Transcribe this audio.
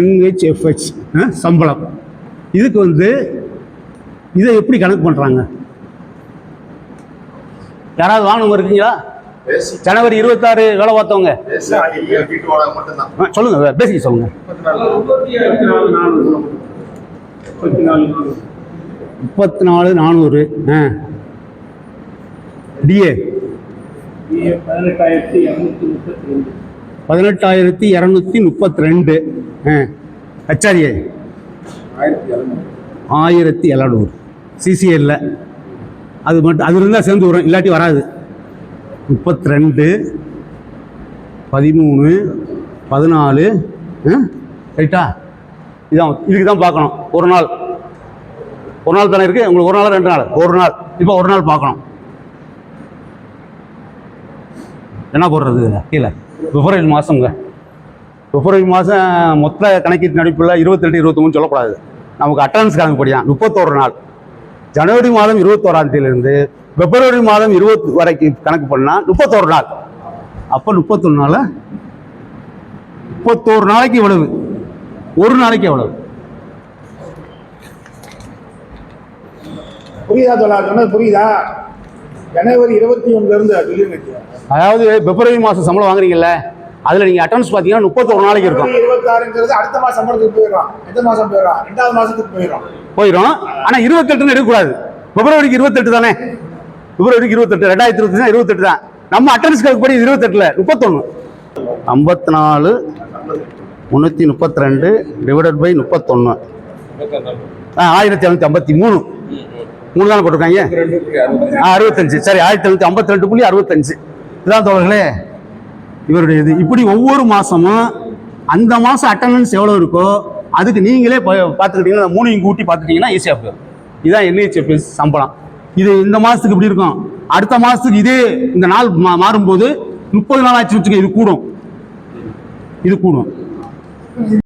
NHFH சம்பளம். இதுக்கு வந்து இதை எப்படி கணக்கு பண்ணுறாங்க? யாராவது வாங்கணும் இருக்கீங்களா? ஜனவரி 26 வேலை பார்த்தவங்க சொல்லுங்க, பேசிக்க சொல்லுங்க. 34,400. டிஏ 18,232. ஹெச்ஆர்ஏ 1,700. சிசிஎல்ல அது மட்டும், அது இருந்தால் சேர்ந்து வரும், இல்லாட்டி வராது. 32, 13, 14. ரைட்டா? இதான், இதுக்கு தான் பார்க்கணும். ஒரு நாள் தானே இருக்குது உங்களுக்கு. ஒரு நாள் 2 நாள்? ஒரு நாள். இப்போ ஒரு நாள் பார்க்கணும். என்ன போடுறது கீழே? பிப்ரவரி மாதங்க. பிப்ரவரி மாதம் மொத்த கணக்கீட்டு நடிப்பில் 28, 23 சொல்லக்கூடாது. நமக்கு அட்டனன்ஸ் கணக்கு படியா 31 நாள். ஜனவரி மாதம் 21ஆம் தேதியிலிருந்து பிப்ரவரி மாதம் 20 வரைக்கும் கணக்கு பண்ணால் 31 நாள். அப்போ 31 நாள், 31 நாளைக்கு எவ்வளவு? ஒரு நாளைக்கு எவ்வளவு? புரியுதா சொன்னது? புரியுதா? ஜனவரி 21 அதாவது பிப்ரவரி மாதம் சம்பளம் வாங்குறீங்கல்ல, அதில் நீங்கள் அட்டனன்ஸ் பார்த்தீங்கன்னா 31 நாளைக்கு இருக்கும். 26 அடுத்த மாதம் சம்பளத்துக்கு போயிடும். எந்த மாதம் போயிடும்? 2வது மாதத்துக்கு போயிடும். ஆனால் 28 எடுக்கக்கூடாது. பிப்ரவரிக்கு 28 தானே? பிப்ரவரிக்கு 28, 2023 28 தான். நம்ம அட்டனன்ஸ் கணக்குப்படி 28 31. 54,332 டிவைடட் பை 31. 1,753. 3 தானே போட்டிருக்காங்க. 65. சரி, 1,752.65. இதுதான் தோழர்களே இவருடைய இது. இப்படி ஒவ்வொரு மாதமும் அந்த மாதம் அட்டண்டன்ஸ் எவ்வளோ இருக்கோ அதுக்கு நீங்களே பார்த்துக்கிட்டீங்கன்னா 3 கூட்டி பார்த்துட்டீங்கன்னா ஈஸியாக போயிடும். இதுதான் NHFS சம்பளம். இது இந்த மாதத்துக்கு இப்படி இருக்கும், அடுத்த மாதத்துக்கு இதே இந்த நாள் மாறும்போது 30 நாள் ஆச்சு வச்சுக்க, இது கூடும்.